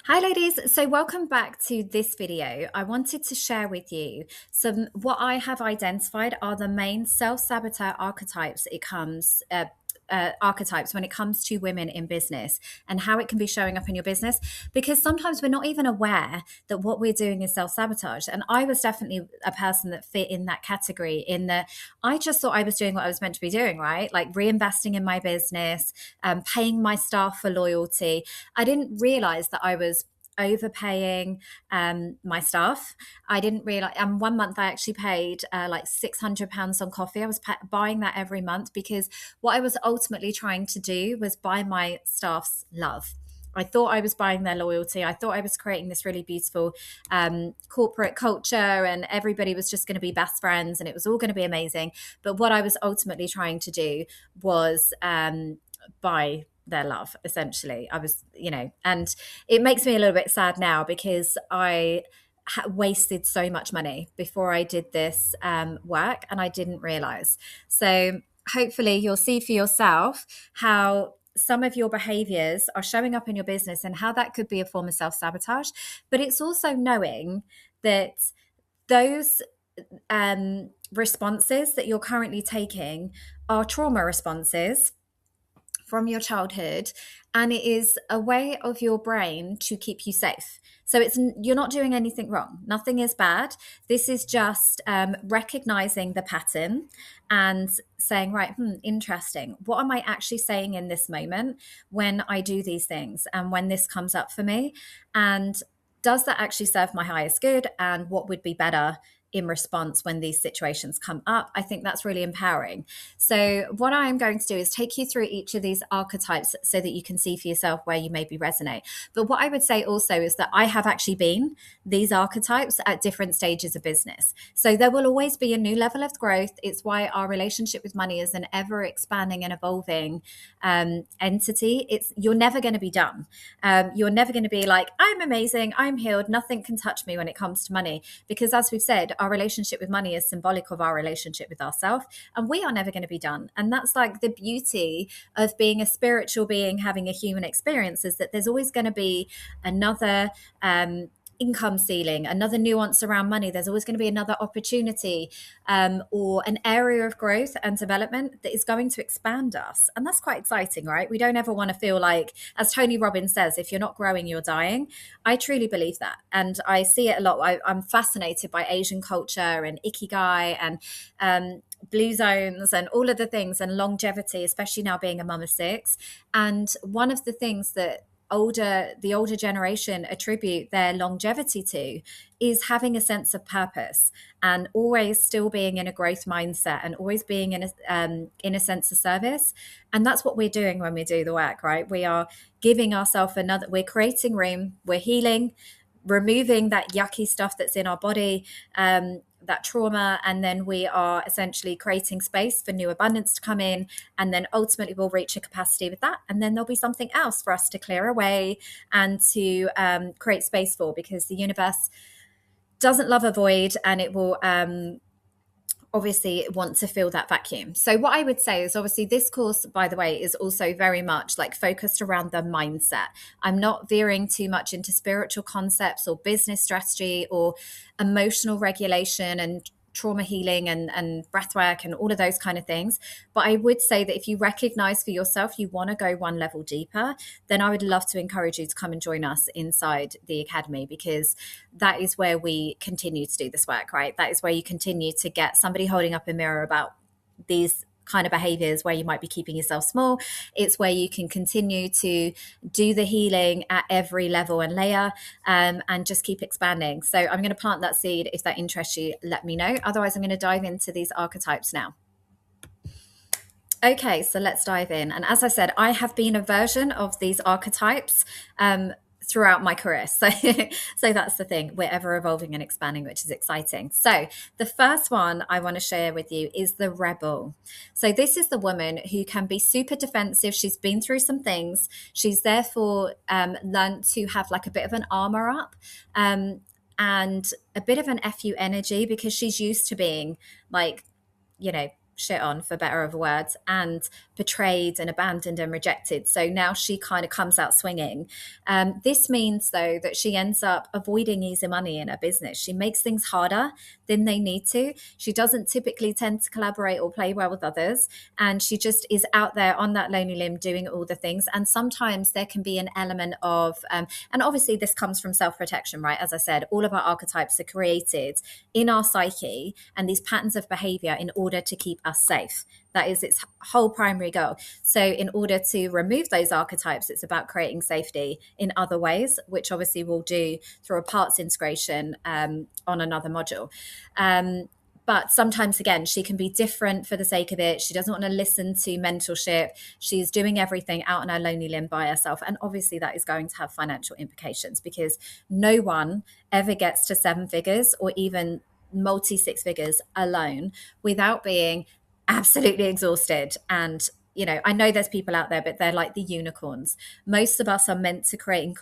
Hi ladies, so welcome back to this video. I wanted to share with you what I have identified are the main self-saboteur archetypes archetypes when it comes to women in business and how it can be showing up in your business, because sometimes we're not even aware that what we're doing is self-sabotage. And I was definitely a person that fit in that category, in that I just thought I was doing what I was meant to be doing, right? Like reinvesting in my business, paying my staff for loyalty. I didn't realize that I was overpaying my staff. I didn't realize. One month I actually paid like £600 on coffee. I was buying that every month because what I was ultimately trying to do was buy my staff's love. I thought I was buying their loyalty. I thought I was creating this really beautiful corporate culture and everybody was just going to be best friends and it was all going to be amazing. But what I was ultimately trying to do was buy their love, essentially. I was, and it makes me a little bit sad now because I wasted so much money before I did this work and I didn't realize. So hopefully you'll see for yourself how some of your behaviors are showing up in your business and how that could be a form of self-sabotage. But it's also knowing that those responses that you're currently taking are trauma responses from your childhood, and it is a way of your brain to keep you safe. So you're not doing anything wrong. Nothing is bad. This is just recognizing the pattern and saying, right, interesting. What am I actually saying in this moment when I do these things and when this comes up for me? And does that actually serve my highest good? And what would be better in response when these situations come up? I think that's really empowering. So what I am going to do is take you through each of these archetypes so that you can see for yourself where you maybe resonate. But what I would say also is that I have actually been these archetypes at different stages of business. So there will always be a new level of growth. It's why our relationship with money is an ever expanding and evolving entity. You're never going to be done. You're never going to be like, I'm amazing, I'm healed, nothing can touch me when it comes to money. Because as we've said, our relationship with money is symbolic of our relationship with ourselves, and we are never going to be done. And that's like the beauty of being a spiritual being having a human experience, is that there's always going to be another income ceiling, another nuance around money. There's always going to be another opportunity or an area of growth and development that is going to expand us. And that's quite exciting, right? We don't ever want to feel like, as Tony Robbins says, if you're not growing, you're dying. I truly believe that. And I see it a lot. I'm fascinated by Asian culture and ikigai and blue zones and all of the things, and longevity, especially now being a mum of six. And one of the things that the older generation attribute their longevity to is having a sense of purpose and always still being in a growth mindset and always being in a sense of service. And that's what we're doing when we do the work, right? We are giving ourselves we're creating room, we're healing, removing that yucky stuff that's in our body, that trauma, and then we are essentially creating space for new abundance to come in, and then ultimately we'll reach a capacity with that, and then there'll be something else for us to clear away and to create space for, because the universe doesn't love a void, and it will obviously want to fill that vacuum. So what I would say is, obviously this course, by the way, is also very much like focused around the mindset. I'm not veering too much into spiritual concepts or business strategy or emotional regulation and trauma healing and breath work and all of those kind of things. But I would say that if you recognize for yourself you want to go one level deeper, then I would love to encourage you to come and join us inside the academy, because that is where we continue to do this work, right? That is where you continue to get somebody holding up a mirror about these kind of behaviors where you might be keeping yourself small. It's where you can continue to do the healing at every level and layer, and just keep expanding. So I'm going to plant that seed. If that interests you, let me know. Otherwise, I'm going to dive into these archetypes now. Okay, so let's dive in. And as I said, I have been a version of these archetypes throughout my career. So that's the thing. We're ever evolving and expanding, which is exciting. So the first one I want to share with you is the rebel. So this is the woman who can be super defensive. She's been through some things. She's therefore learned to have like a bit of an armor up and a bit of an FU energy, because she's used to being like, shit on, for better of words, and betrayed and abandoned and rejected. So now she kind of comes out swinging. This means, though, that she ends up avoiding easy money in her business. She makes things harder than they need to. She doesn't typically tend to collaborate or play well with others. And she just is out there on that lonely limb doing all the things. And sometimes there can be an element of, and obviously this comes from self-protection, right? As I said, all of our archetypes are created in our psyche and these patterns of behavior in order to keep us safe. That is its whole primary goal. So in order to remove those archetypes, it's about creating safety in other ways, which obviously we'll do through a parts integration on another module. But sometimes, again, she can be different for the sake of it. She doesn't want to listen to mentorship. She's doing everything out on her lonely limb by herself. And obviously that is going to have financial implications, because no one ever gets to 7 figures or even multi 6 figures alone without being absolutely exhausted. And I know there's people out there, but they're like the unicorns. Most of us are meant to create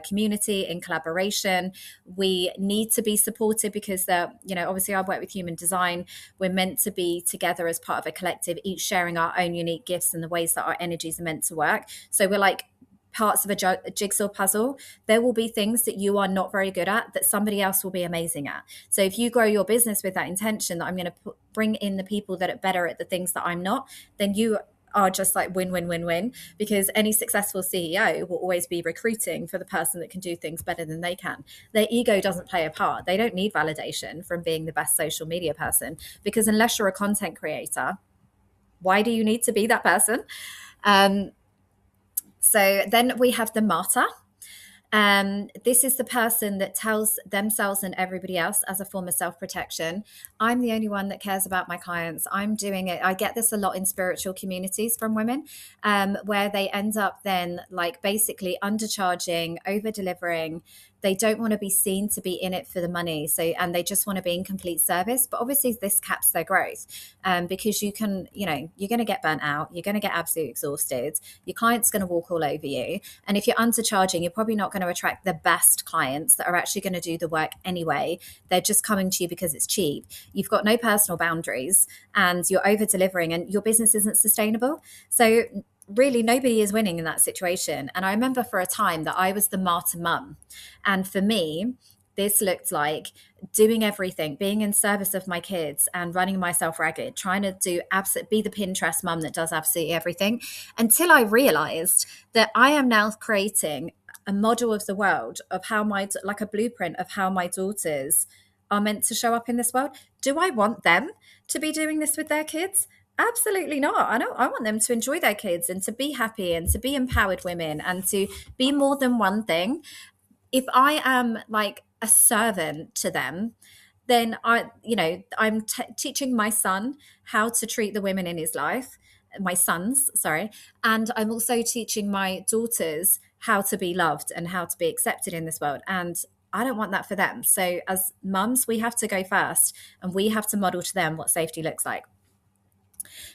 community in collaboration. We need to be supported because obviously I work with human design. We're meant to be together as part of a collective, each sharing our own unique gifts and the ways that our energies are meant to work. So we're like parts of a jigsaw puzzle. There will be things that you are not very good at that somebody else will be amazing at. So if you grow your business with that intention that I'm going to bring in the people that are better at the things that I'm not, then you are just like win, win, win, win, because any successful CEO will always be recruiting for the person that can do things better than they can. Their ego doesn't play a part. They don't need validation from being the best social media person, because unless you're a content creator, why do you need to be that person? So then we have the martyr. This is the person that tells themselves and everybody else, as a form of self-protection, I'm the only one that cares about my clients. I'm doing it. I get this a lot in spiritual communities from women, where they end up then like basically undercharging, over-delivering. They don't want to be seen to be in it for the money. And they just want to be in complete service. But obviously this caps their growth, because you're going to get burnt out. You're going to get absolutely exhausted. Your client's going to walk all over you. And if you're undercharging, you're probably not going to attract the best clients that are actually going to do the work anyway. They're just coming to you because it's cheap. You've got no personal boundaries and you're over delivering and your business isn't sustainable. So really nobody is winning in that situation. And I remember for a time that I was the martyr mum. And for me, this looked like doing everything, being in service of my kids and running myself ragged, trying to be the Pinterest mum that does absolutely everything, until I realized that I am now creating a model of the world of how like a blueprint of how my daughters are meant to show up in this world. Do I want them to be doing this with their kids? Absolutely not. I want them to enjoy their kids and to be happy and to be empowered women and to be more than one thing. If I am like a servant to them, then I'm teaching my son how to treat the women in his life, my sons, sorry. And I'm also teaching my daughters how to be loved and how to be accepted in this world. And I don't want that for them. So as mums, we have to go first and we have to model to them what safety looks like.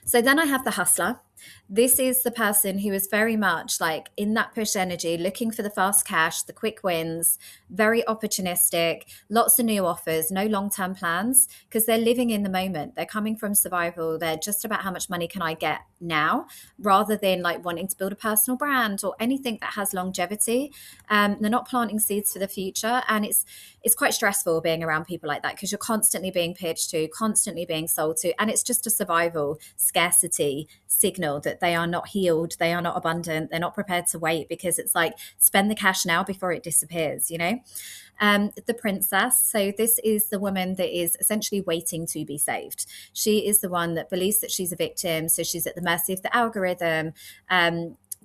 So then I have the hustler. This is the person who is very much like in that push energy, looking for the fast cash, the quick wins, very opportunistic, lots of new offers, no long-term plans, because they're living in the moment. They're coming from survival. They're just about how much money can I get now, rather than like wanting to build a personal brand or anything that has longevity. They're not planting seeds for the future. And it's quite stressful being around people like that, because you're constantly being pitched to, constantly being sold to, and it's just a survival scarcity signal that they are not healed, they are not abundant, they're not prepared to wait, because it's like spend the cash now before it disappears, The princess. So this is the woman that is essentially waiting to be saved. She is the one that believes that she's a victim, so she's at the mercy of the algorithm.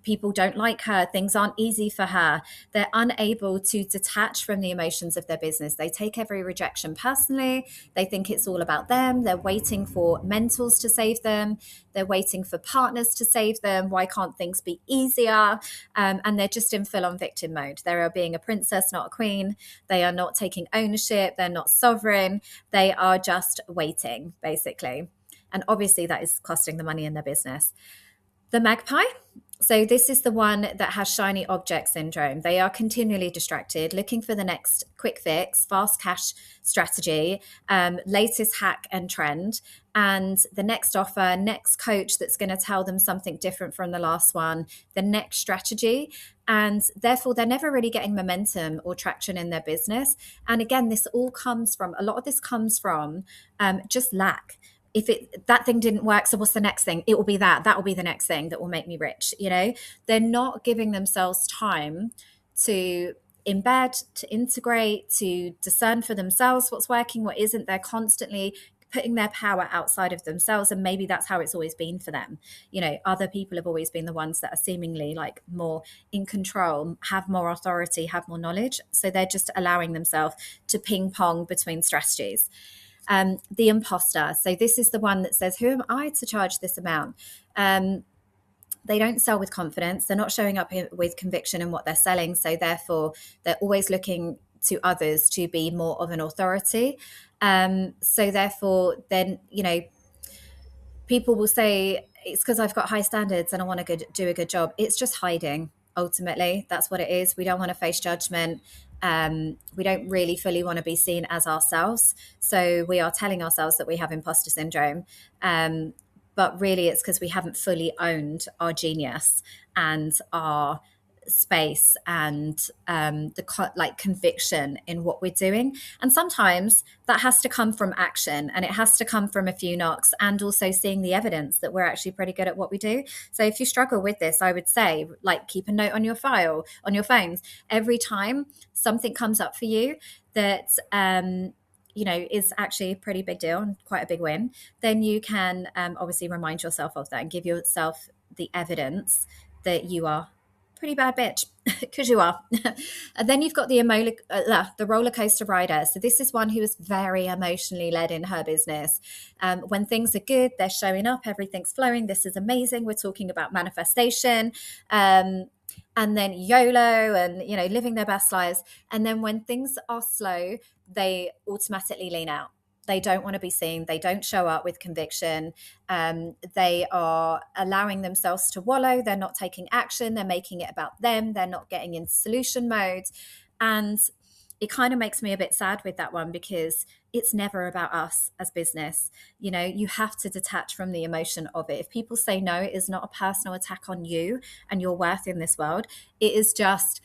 People don't like her. Things aren't easy for her. They're unable to detach from the emotions of their business. They take every rejection personally. They think it's all about them. They're waiting for mentors to save them. They're waiting for partners to save them. Why can't things be easier? And they're just in full-on victim mode. They are being a princess, not a queen. They are not taking ownership. They're not sovereign. They are just waiting, basically. And obviously that is costing the money in their business. The magpie. So this is the one that has shiny object syndrome. They are continually distracted, looking for the next quick fix, fast cash strategy, latest hack and trend, and the next offer, next coach that's going to tell them something different from the last one, the next strategy. And therefore, they're never really getting momentum or traction in their business. And again, a lot of this comes from just lack. If that thing didn't work, so what's the next thing? It will be that will be the next thing that will make me rich. They're not giving themselves time to embed, to integrate, to discern for themselves what's working, what isn't. They're constantly putting their power outside of themselves, and maybe that's how it's always been for them. Other people have always been the ones that are seemingly like more in control, have more authority, have more knowledge, so they're just allowing themselves to ping pong between strategies. The imposter. So this is the one that says, who am I to charge this amount? They don't sell with confidence. They're not showing up with conviction in what they're selling. So therefore, they're always looking to others to be more of an authority. So therefore, then, people will say, it's because I've got high standards and I want to do a good job. It's just hiding. Ultimately, that's what it is. We don't want to face judgment. We don't really fully want to be seen as ourselves. So we are telling ourselves that we have imposter syndrome. But really, it's because we haven't fully owned our genius and our space and the conviction in what we're doing. And sometimes that has to come from action, and it has to come from a few knocks, and also seeing the evidence that we're actually pretty good at what we do. So if you struggle with this, I would say, keep a note on your phones. Every time something comes up for you that is actually a pretty big deal and quite a big win, then you can obviously remind yourself of that and give yourself the evidence that you are pretty bad bitch, because you are. And then you've got the roller coaster rider. So this is one who is very emotionally led in her business. When things are good, they're showing up, everything's flowing, this is amazing, we're talking about manifestation, and then YOLO and living their best lives. And then when things are slow, they automatically lean out. They don't want to be seen. They don't show up with conviction. They are allowing themselves to wallow. They're not taking action. They're making it about them. They're not getting in solution mode. And it kind of makes me a bit sad with that one, because it's never about us as business. You have to detach from the emotion of it. If people say no, it is not a personal attack on you and your worth in this world. It is just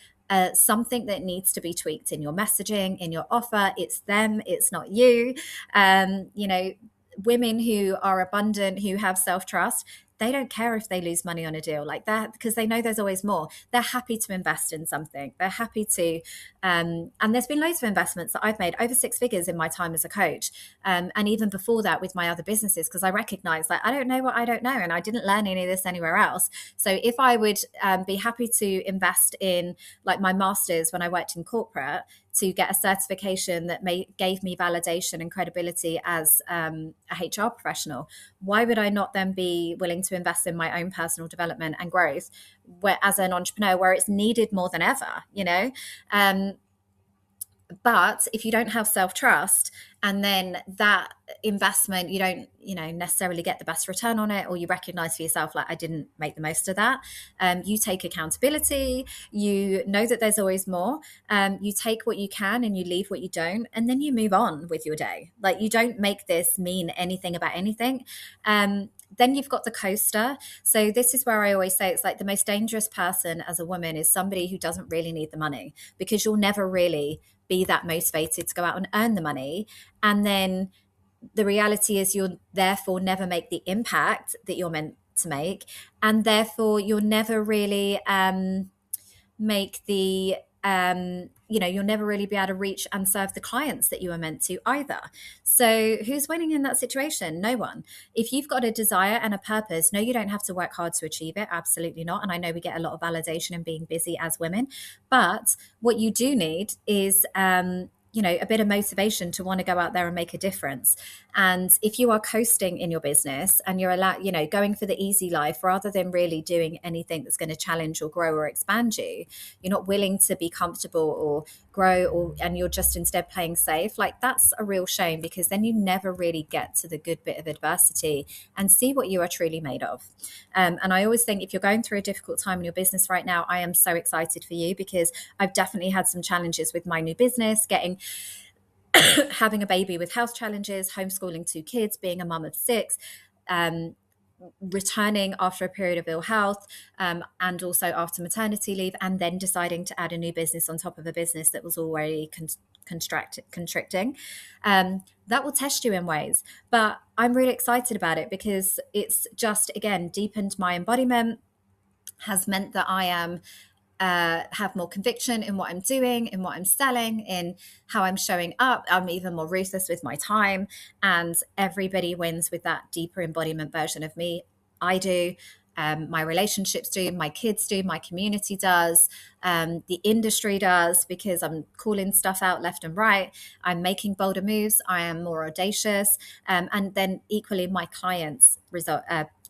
something that needs to be tweaked in your messaging, in your offer. It's them, it's not you. Women who are abundant, who have self-trust, they don't care if they lose money on a deal like that, because they know there's always more. They're happy to invest in something. They're happy to, and there's been loads of investments that I've made over 6 figures in my time as a coach. And even before that with my other businesses, because I recognize I don't know what I don't know. And I didn't learn any of this anywhere else. So if I would be happy to invest in my master's when I worked in corporate, to get a certification that gave me validation and credibility as a HR professional, why would I not then be willing to invest in my own personal development and growth as an entrepreneur, where it's needed more than ever, But if you don't have self-trust, and then that investment, you don't, necessarily get the best return on it, or you recognize for yourself, I didn't make the most of that. You take accountability, you know that there's always more. You take what you can and you leave what you don't, and then you move on with your day. You don't make this mean anything about anything. Then you've got the coaster. So this is where I always say it's the most dangerous person as a woman is somebody who doesn't really need the money, because you'll never really be that motivated to go out and earn the money. And then the reality is you'll therefore never make the impact that you're meant to make. And therefore you'll never really make the you'll never really be able to reach and serve the clients that you were meant to either. So who's winning in that situation? No one. If you've got a desire and a purpose, no, you don't have to work hard to achieve it. Absolutely not. And I know we get a lot of validation in being busy as women, but what you do need is a bit of motivation to want to go out there and make a difference. And if you are coasting in your business and you're allowed, going for the easy life rather than really doing anything that's going to challenge or grow or expand you, you're not willing to be comfortable or grow, and you're just instead playing safe, like that's a real shame, because then you never really get to the good bit of adversity and see what you are truly made of. And I always think if you're going through a difficult time in your business right now, I am so excited for you, because I've definitely had some challenges with my new business, having a baby with health challenges, homeschooling 2 kids, being a mum of 6, returning after a period of ill health, and also after maternity leave, and then deciding to add a new business on top of a business that was already constricting. That will test you in ways, but I'm really excited about it, because it's just, again, deepened my embodiment, has meant that I am have more conviction in what I'm doing, in what I'm selling, in how I'm showing up. I'm even more ruthless with my time, and everybody wins with that deeper embodiment version of me. I do. My relationships do, my kids do, my community does, the industry does, because I'm calling stuff out left and right. I'm making bolder moves. I am more audacious. And then equally, my clients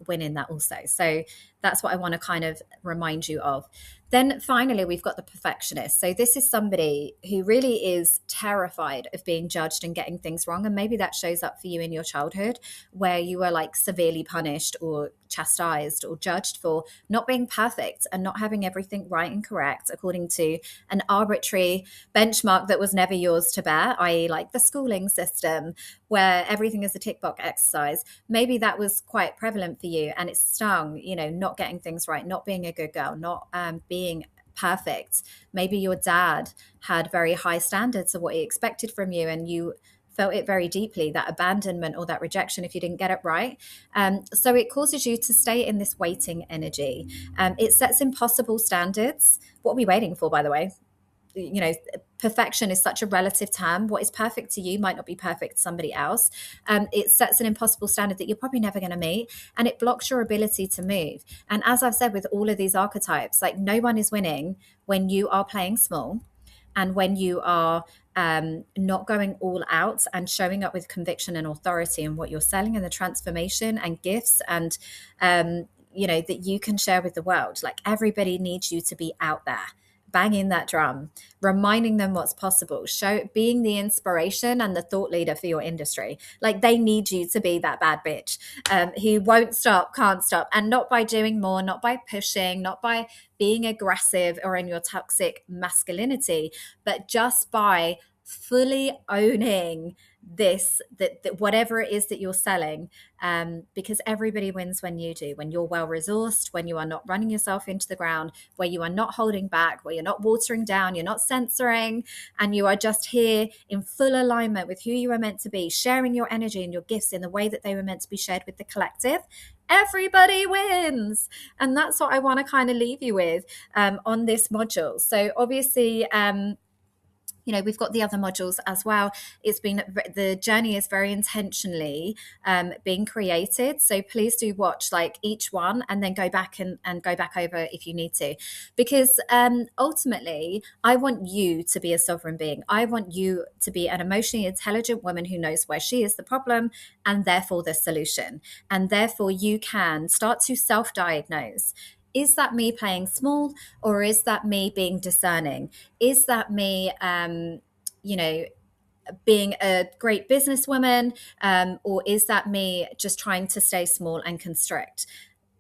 win in that also. So that's what I want to kind of remind you of. Then finally, we've got the perfectionist. So this is somebody who really is terrified of being judged and getting things wrong. And maybe that shows up for you in your childhood, where you were like severely punished or chastised or judged for not being perfect and not having everything right and correct according to an arbitrary benchmark that was never yours to bear, i.e. like the schooling system, where everything is a tick box exercise. Maybe that was quite prevalent for you, and it stung, not getting things right, not being a good girl, not being perfect. Maybe your dad had very high standards of what he expected from you, and you felt it very deeply, that abandonment or that rejection if you didn't get it right. So it causes you to stay in this waiting energy. It sets impossible standards. What are we waiting for, by the way? Perfection is such a relative term. What is perfect to you might not be perfect to somebody else. It sets an impossible standard that you're probably never going to meet, and it blocks your ability to move. And as I've said with all of these archetypes, like no one is winning when you are playing small, and when you are not going all out and showing up with conviction and authority in what you're selling, and the transformation and gifts and that you can share with the world. Like everybody needs you to be out there, banging that drum, reminding them what's possible, being the inspiration and the thought leader for your industry. Like they need you to be that bad bitch who won't stop, can't stop, and not by doing more, not by pushing, not by being aggressive or in your toxic masculinity, but just by fully owning that whatever it is that you're selling, because everybody wins when you do, when you're well resourced, when you are not running yourself into the ground, where you are not holding back, where you're not watering down, you're not censoring, and you are just here in full alignment with who you are meant to be, sharing your energy and your gifts in the way that they were meant to be shared with the collective. Everybody wins. And that's what I want to kind of leave you with on this module. So obviously, we've got the other modules as well. The journey is very intentionally being created. So please do watch like each one and then go back and go back over if you need to, because ultimately I want you to be a sovereign being. I want you to be an emotionally intelligent woman who knows where she is the problem and therefore the solution. And therefore you can start to self-diagnose. Is that me playing small, or is that me being discerning? Is that me, being a great businesswoman, or is that me just trying to stay small and constrict?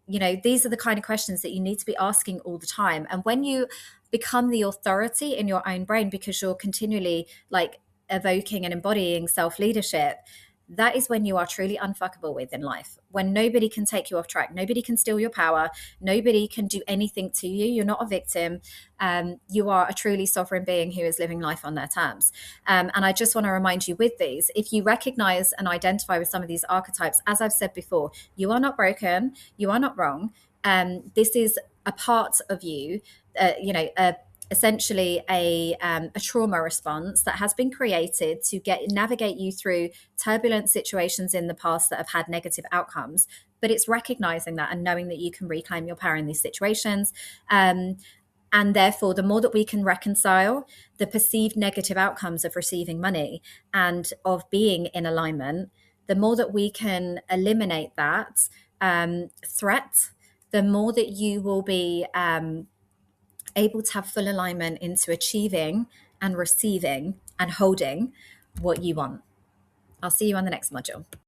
These are the kind of questions that you need to be asking all the time. And when you become the authority in your own brain, because you're continually like evoking and embodying self-leadership, that is when you are truly unfuckable with in life, when nobody can take you off track, nobody can steal your power, nobody can do anything to you. You're not a victim. You are a truly sovereign being who is living life on their terms. And I just want to remind you with these, if you recognize and identify with some of these archetypes, as I've said before, you are not broken, you are not wrong. This is a part of you, essentially a trauma response that has been created to navigate you through turbulent situations in the past that have had negative outcomes. But it's recognizing that and knowing that you can reclaim your power in these situations. And therefore, the more that we can reconcile the perceived negative outcomes of receiving money and of being in alignment, the more that we can eliminate that threat, the more that you will be able to have full alignment into achieving and receiving and holding what you want. I'll see you on the next module.